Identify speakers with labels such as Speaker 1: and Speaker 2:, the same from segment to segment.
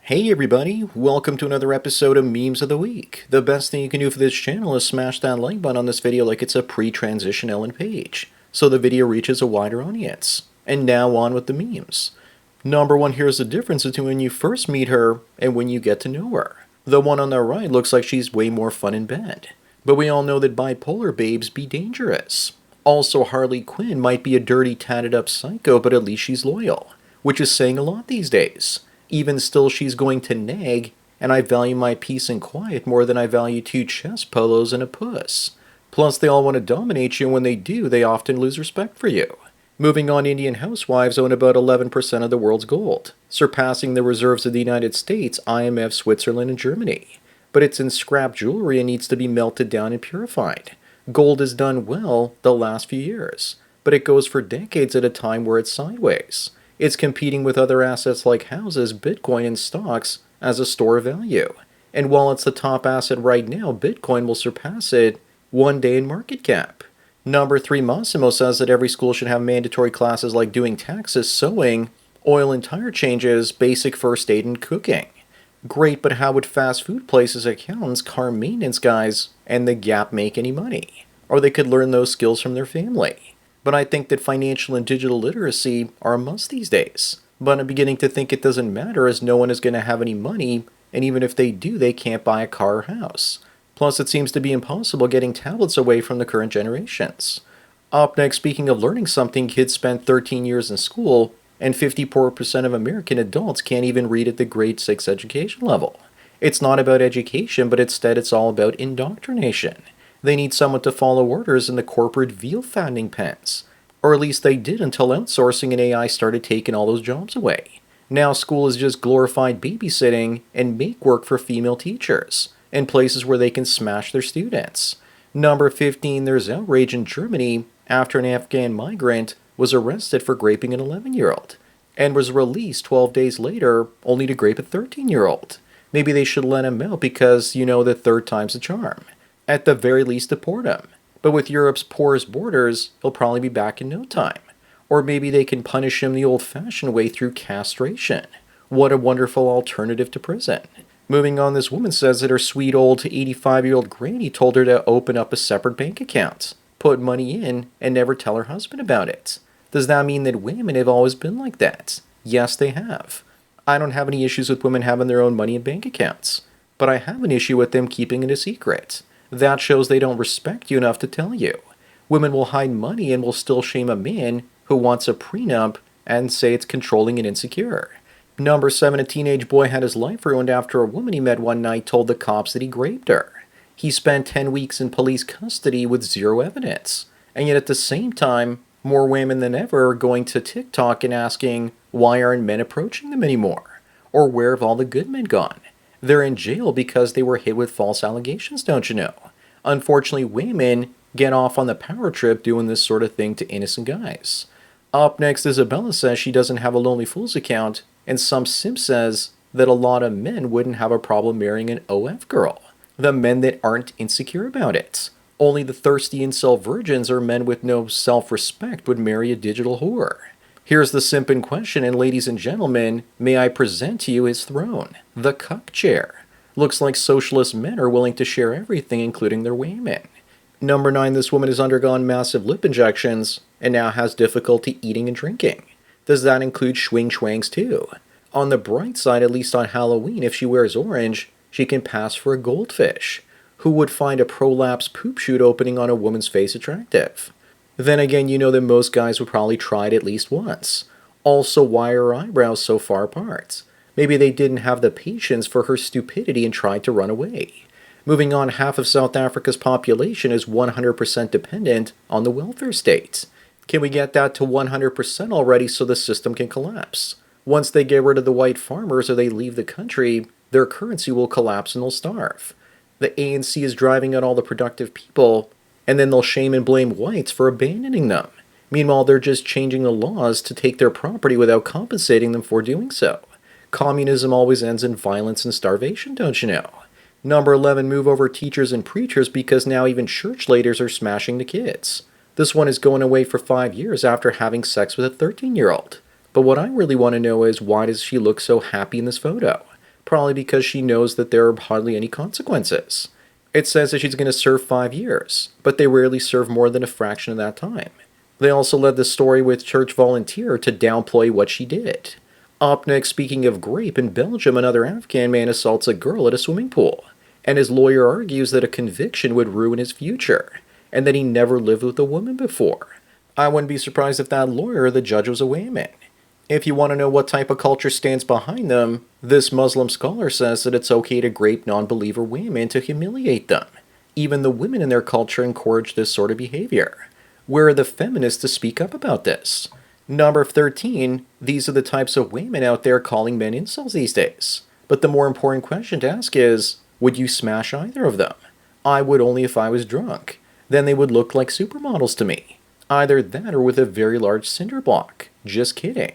Speaker 1: Hey everybody, welcome to another episode of Memes of the Week. The best thing you can do for this channel is smash that like button on this video like it's a pre-transition Ellen page, so the video reaches a wider audience. And now on with the memes. Number one, here's the difference between when you first meet her and when you get to know her. The one on the right looks like she's way more fun in bed. But we all know that bipolar babes be dangerous. Also, Harley Quinn might be a dirty, tatted up psycho, but at least she's loyal, which is saying a lot these days. Even still, she's going to nag, and I value my peace and quiet more than I value two chest polos and a puss. Plus, they all want to dominate you, and when they do, they often lose respect for you. Moving on, Indian housewives own about 11% of the world's gold, surpassing the reserves of the United States, IMF, Switzerland, and Germany. But it's in scrap jewelry and needs to be melted down and purified. Gold has done well the last few years, but it goes for decades at a time where it's sideways. It's competing with other assets like houses, Bitcoin, and stocks as a store of value. And while it's the top asset right now, Bitcoin will surpass it one day in market cap. Number 3, Massimo says that every school should have mandatory classes like doing taxes, sewing, oil and tire changes, basic first aid, and cooking. Great, but how would fast food places, accountants, car maintenance guys, and the Gap make any money? Or they could learn those skills from their family. But I think that financial and digital literacy are a must these days. But I'm beginning to think it doesn't matter as no one is going to have any money, and even if they do, they can't buy a car or house. Plus, it seems to be impossible getting tablets away from the current generations. Up next, speaking of learning something, kids spent 13 years in school, and 54% of American adults can't even read at the grade 6 education level. It's not about education, but instead it's all about indoctrination. They need someone to follow orders in the corporate veal fattening pens. Or at least they did until outsourcing and AI started taking all those jobs away. Now school is just glorified babysitting and make work for female teachers, and places where they can smash their students. Number 15, there's outrage in Germany after an Afghan migrant was arrested for raping an 11-year-old, and was released 12 days later only to rape a 13-year-old. Maybe they should let him out because, the third time's the charm. At the very least, deport him. But with Europe's porous borders, he'll probably be back in no time. Or maybe they can punish him the old-fashioned way through castration. What a wonderful alternative to prison. Moving on, this woman says that her sweet old 85-year-old granny told her to open up a separate bank account, put money in, and never tell her husband about it. Does that mean that women have always been like that? Yes, they have. I don't have any issues with women having their own money in bank accounts, but I have an issue with them keeping it a secret. That shows they don't respect you enough to tell you. Women will hide money and will still shame a man who wants a prenup and say it's controlling and insecure. Number 7, a teenage boy had his life ruined after a woman he met one night told the cops that he raped her. He spent 10 weeks in police custody with zero evidence. And yet at the same time, more women than ever are going to TikTok and asking, why aren't men approaching them anymore? Or where have all the good men gone? They're in jail because they were hit with false allegations, don't you know? Unfortunately, women get off on the power trip doing this sort of thing to innocent guys. Up next, Isabella says she doesn't have a Lonely Fools account, and some simp says that a lot of men wouldn't have a problem marrying an OF girl. The men that aren't insecure about it. Only the thirsty incel virgins or men with no self-respect would marry a digital whore. Here's the simp in question, and ladies and gentlemen, may I present to you his throne, the cuck chair. Looks like socialist men are willing to share everything, including their women. Number 9, this woman has undergone massive lip injections and now has difficulty eating and drinking. Does that include schwing-schwangs too? On the bright side, at least on Halloween, if she wears orange, she can pass for a goldfish. Who would find a prolapse poop chute opening on a woman's face attractive? Then again, you know that most guys would probably try it at least once. Also, why are her eyebrows so far apart? Maybe they didn't have the patience for her stupidity and tried to run away. Moving on, half of South Africa's population is 100% dependent on the welfare state. Can we get that to 100% already so the system can collapse? Once they get rid of the white farmers or they leave the country, their currency will collapse and they'll starve. The ANC is driving out all the productive people, and then they'll shame and blame whites for abandoning them. Meanwhile, they're just changing the laws to take their property without compensating them for doing so. Communism always ends in violence and starvation, don't you know? Number 11, move over teachers and preachers because now even church leaders are smashing the kids. This one is going away for 5 years after having sex with a 13-year-old. But what I really want to know is, why does she look so happy in this photo? probably because she knows that there are hardly any consequences. It says that she's going to serve 5 years, but they rarely serve more than a fraction of that time. They also led the story with church volunteer to downplay what she did. Up next, speaking of grape, in Belgium, another Afghan man assaults a girl at a swimming pool, and his lawyer argues that a conviction would ruin his future, and that he never lived with a woman before. I wouldn't be surprised if that lawyer or the judge was a woman. If you want to know what type of culture stands behind them, this Muslim scholar says that it's okay to grape non-believer women to humiliate them. Even the women in their culture encourage this sort of behavior. Where are the feminists to speak up about this? Number 13, these are the types of women out there calling men incels these days. But the more important question to ask is, would you smash either of them? I would only if I was drunk. Then they would look like supermodels to me. Either that or with a very large cinder block. Just kidding.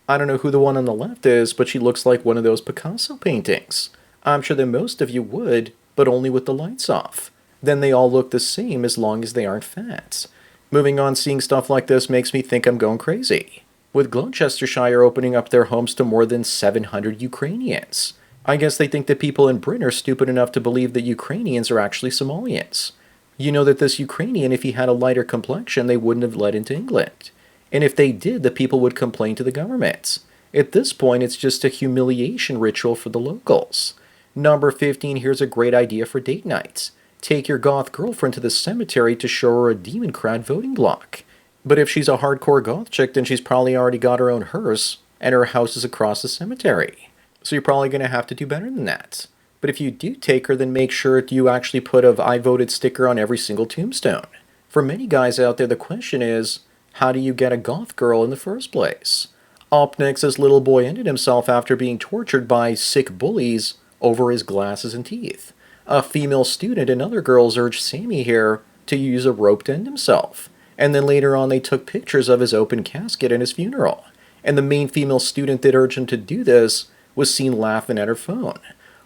Speaker 1: I don't know who the one on the left is, but she looks like one of those Picasso paintings. I'm sure that most of you would, but only with the lights off. Then they all look the same as long as they aren't fat. Moving on, seeing stuff like this makes me think I'm going crazy. With Gloucestershire opening up their homes to more than 700 Ukrainians. I guess they think that people in Britain are stupid enough to believe that Ukrainians are actually Somalians. You know that this Ukrainian, if he had a lighter complexion, they wouldn't have let into England. And if they did, the people would complain to the government. At this point, it's just a humiliation ritual for the locals. Number 15, here's a great idea for date nights. Take your goth girlfriend to the cemetery to show her a demon-crad voting block. But if she's a hardcore goth chick, then she's probably already got her own hearse, and her house is across the cemetery. So you're probably going to have to do better than that. But if you do take her, then make sure you actually put a I voted sticker on every single tombstone. For many guys out there, the question is, how do you get a goth girl in the first place? Up next, this little boy ended himself after being tortured by sick bullies over his glasses and teeth. A female student and other girls urged Sammy here to use a rope to end himself. And then later on they took pictures of his open casket and his funeral. And the main female student that urged him to do this was seen laughing at her phone.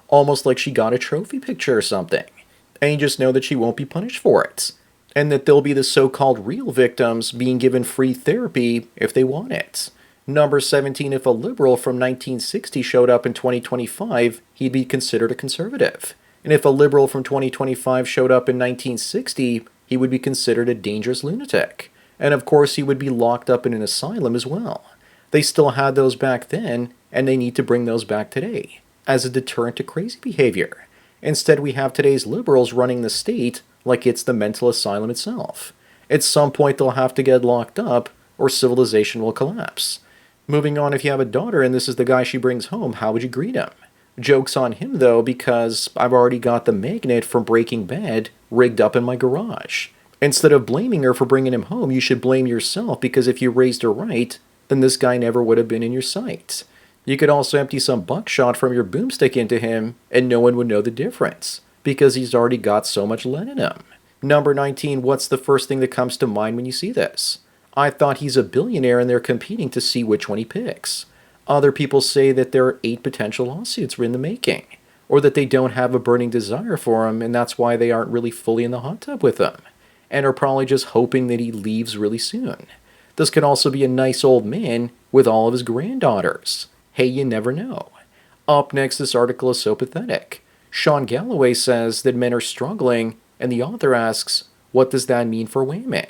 Speaker 1: Almost like she got a trophy picture or something. And you just know that she won't be punished for it. And that they'll be the so-called real victims being given free therapy if they want it. Number 17, if a liberal from 1960 showed up in 2025, he'd be considered a conservative. And if a liberal from 2025 showed up in 1960, he would be considered a dangerous lunatic. And of course, he would be locked up in an asylum as well. They still had those back then, and they need to bring those back today, as a deterrent to crazy behavior. Instead, we have today's liberals running the state like it's the mental asylum itself. At some point, they'll have to get locked up, or civilization will collapse. Moving on, if you have a daughter and this is the guy she brings home, how would you greet him? Joke's on him, though, because I've already got the magnet from Breaking Bad rigged up in my garage. Instead of blaming her for bringing him home, you should blame yourself, because if you raised her right, then this guy never would have been in your sight. You could also empty some buckshot from your boomstick into him, and no one would know the difference, because he's already got so much lead in him. Number 19, what's the first thing that comes to mind when you see this? I thought he's a billionaire and they're competing to see which one he picks. Other people say that there are 8 potential lawsuits in the making, or that they don't have a burning desire for him and that's why they aren't really fully in the hot tub with him, and are probably just hoping that he leaves really soon. This could also be a nice old man with all of his granddaughters. Hey, you never know. Up next, this article is so pathetic. Sean Galloway says that men are struggling, and the author asks, what does that mean for women?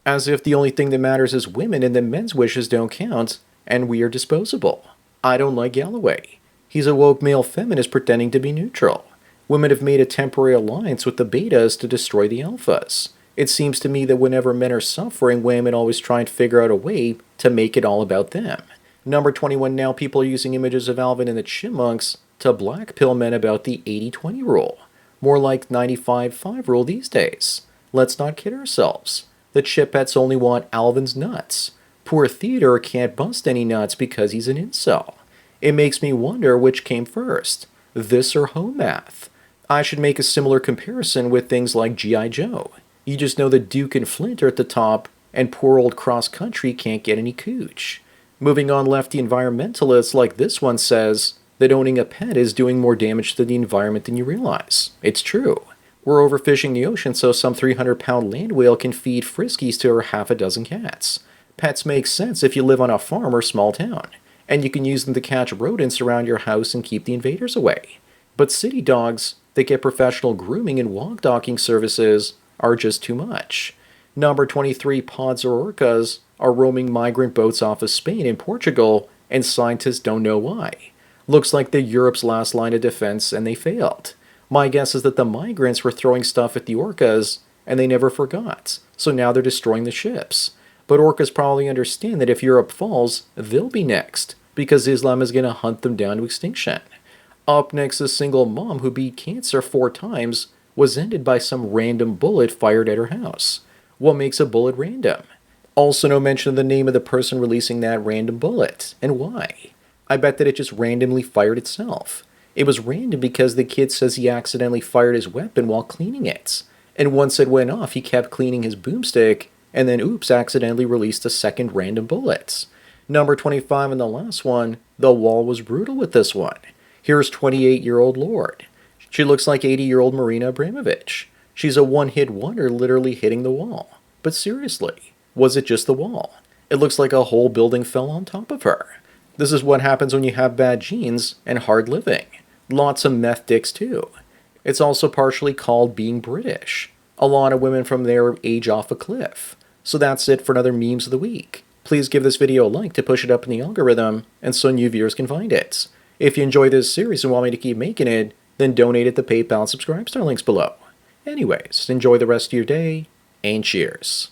Speaker 1: As if the only thing that matters is women and that men's wishes don't count, and we are disposable. I don't like Galloway. He's a woke male feminist pretending to be neutral. Women have made a temporary alliance with the betas to destroy the alphas. It seems to me that whenever men are suffering, women always try and figure out a way to make it all about them. Number 21, now people are using images of Alvin and the Chipmunks to blackpill men about the 80-20 rule. More like 95-5 rule these days. Let's not kid ourselves. The Chipettes only want Alvin's nuts. Poor Theodore can't bust any nuts because he's an incel. It makes me wonder which came first, this or home math. I should make a similar comparison with things like G.I. Joe. You just know that Duke and Flint are at the top, and poor old cross country can't get any cooch. Moving on, lefty environmentalists like this one says that owning a pet is doing more damage to the environment than you realize. It's true. We're overfishing the ocean so some 300-pound land whale can feed Friskies to her half a dozen cats. Pets make sense if you live on a farm or small town. and you can use them to catch rodents around your house and keep the invaders away. But city dogs that get professional grooming and walk docking services are just too much. Number 23 pods or orcas are roaming migrant boats off of Spain and Portugal, and scientists don't know why. Looks like they're Europe's last line of defense, and they failed. My guess is that the migrants were throwing stuff at the orcas, and they never forgot, so now they're destroying the ships. But orcas probably understand that if Europe falls, they'll be next, because Islam is going to hunt them down to extinction. Up next, a single mom who beat cancer 4 times was ended by some random bullet fired at her house. What makes a bullet random? Also no mention of the name of the person releasing that random bullet, and why. I bet that it just randomly fired itself. It was random because the kid says he accidentally fired his weapon while cleaning it. And once it went off, he kept cleaning his boomstick, and then oops, accidentally released a second random bullet. Number 25 and the last one, the wall was brutal with this one. Here's 28-year-old Lord. She looks like 80-year-old Marina Abramovich. She's a one-hit wonder literally hitting the wall. But seriously, was it just the wall? It looks like a whole building fell on top of her. This is what happens when you have bad genes and hard living. Lots of meth dicks too. It's also partially called being British. A lot of women from there age off a cliff. So that's it for another Memes of the Week. Please give this video a like to push it up in the algorithm, and so new viewers can find it. If you enjoy this series and want me to keep making it, then donate at the PayPal and Subscribe Star links below. Anyways, enjoy the rest of your day, and cheers.